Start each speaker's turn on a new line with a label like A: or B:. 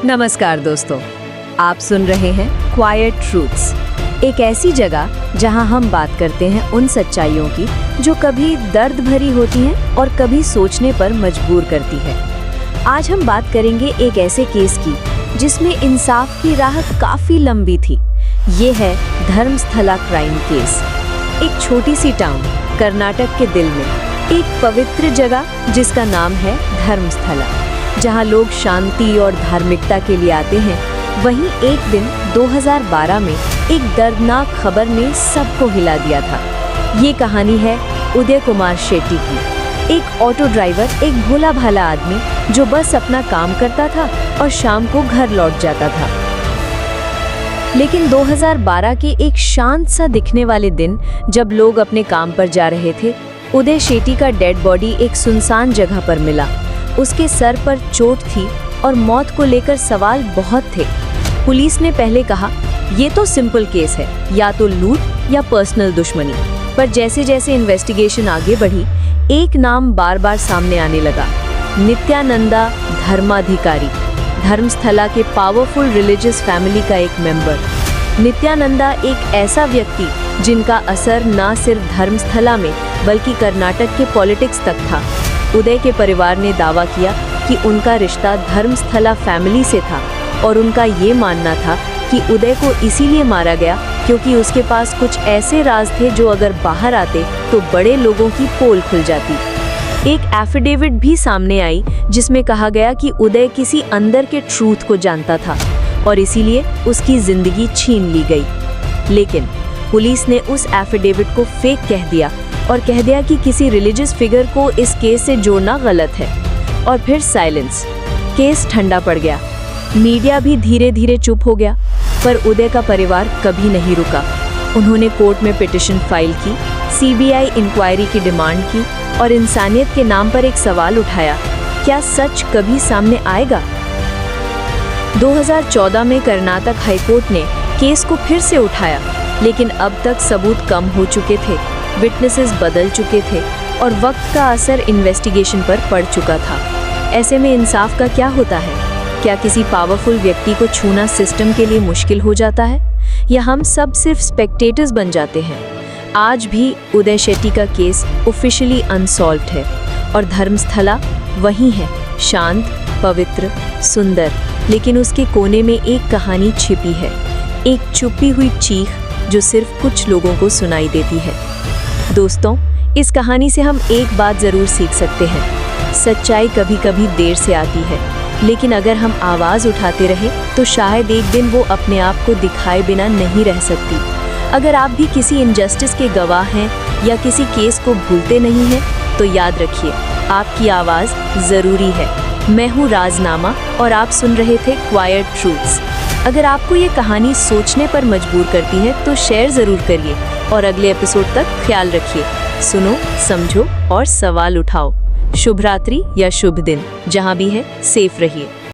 A: नमस्कार दोस्तों, आप सुन रहे हैं क्वाइट ट्रूथ्स, एक ऐसी जगह जहां हम बात करते हैं उन सच्चाइयों की जो कभी दर्द भरी होती हैं और कभी सोचने पर मजबूर करती है। आज हम बात करेंगे एक ऐसे केस की जिसमें इंसाफ की राह काफी लंबी थी। ये है धर्मस्थला क्राइम केस। एक छोटी सी टाउन कर्नाटक के दिल में, एक पवित्र जगह जिसका नाम है धर्मस्थला, जहां लोग शांति और धार्मिकता के लिए आते हैं। वहीं एक दिन 2012 में एक दर्दनाक खबर ने सबको हिला दिया था। ये कहानी है उदय कुमार शेट्टी की, एक ऑटो ड्राइवर, एक भोला भाला आदमी जो बस अपना काम करता था और शाम को घर लौट जाता था। लेकिन 2012 के एक शांत सा दिखने वाले दिन, जब लोग अपने काम पर जा रहे थे, उदय शेट्टी का डेड बॉडी एक सुनसान जगह पर मिला। उसके सर पर चोट थी और मौत को लेकर सवाल बहुत थे। पुलिस ने पहले कहा ये तो सिंपल केस है, या तो लूट या पर्सनल दुश्मनी। पर जैसे जैसे इन्वेस्टिगेशन आगे बढ़ी, एक नाम बार बार सामने आने लगा, नित्यानंदा धर्माधिकारी, धर्मस्थला के पावरफुल रिलीजियस फैमिली का एक मेंबर। नित्यानंदा एक ऐसा व्यक्ति जिनका असर न सिर्फ धर्मस्थला में बल्कि कर्नाटक के पॉलिटिक्स तक था। उदय के परिवार ने दावा किया कि उनका रिश्ता धर्मस्थला फैमिली से था और उनका ये मानना था कि उदय को इसीलिए मारा गया क्योंकि उसके पास कुछ ऐसे राज थे जो अगर बाहर आते तो बड़े लोगों की पोल खुल जाती। एक एफिडेविट भी सामने आई जिसमें कहा गया कि उदय किसी अंदर के ट्रूथ को जानता था और इसीलिए उसकी जिंदगी छीन ली गई। लेकिन पुलिस ने उस एफिडेविट को फेक कह दिया और कह दिया कि किसी रिलीजियस फिगर को इस केस से जोड़ना गलत है। और फिर साइलेंस। केस ठंडा पड़ गया, मीडिया भी धीरे धीरे चुप हो गया। पर उदय का परिवार कभी नहीं रुका। उन्होंने कोर्ट में पिटीशन फाइल की, सीबीआई इंक्वायरी की डिमांड की और इंसानियत के नाम पर एक सवाल उठाया, क्या सच कभी सामने आएगा? 2014 में कर्नाटक हाईकोर्ट ने केस को फिर से उठाया, लेकिन अब तक सबूत कम हो चुके थे, विटनेसेस बदल चुके थे और वक्त का असर इन्वेस्टिगेशन पर पड़ चुका था। ऐसे में इंसाफ का क्या होता है? क्या किसी पावरफुल व्यक्ति को छूना सिस्टम के लिए मुश्किल हो जाता है, या हम सब सिर्फ स्पेक्टेटर्स बन जाते हैं? आज भी उदय शेट्टी का केस ऑफिशियली अनसॉल्व्ड है और धर्मस्थला वही है, शांत, पवित्र, सुंदर, लेकिन उसके कोने में एक कहानी छिपी है, एक छुपी हुई चीख जो सिर्फ कुछ लोगों को सुनाई देती है। दोस्तों, इस कहानी से हम एक बात जरूर सीख सकते हैं, सच्चाई कभी कभी देर से आती है, लेकिन अगर हम आवाज उठाते रहे तो शायद एक दिन वो अपने आप को दिखाए बिना नहीं रह सकती। अगर आप भी किसी इनजस्टिस के गवाह हैं या किसी केस को भूलते नहीं हैं, तो याद रखिए, आपकी आवाज जरूरी है। मैं हूँ राजनामा और आप सुन रहे थे क्वाइट ट्रूथ्स। अगर आपको ये कहानी सोचने पर मजबूर करती है तो शेयर जरूर करिए और अगले एपिसोड तक ख्याल रखिए। सुनो, समझो और सवाल उठाओ। शुभ रात्रि या शुभ दिन, जहाँ भी है, सेफ रहिए।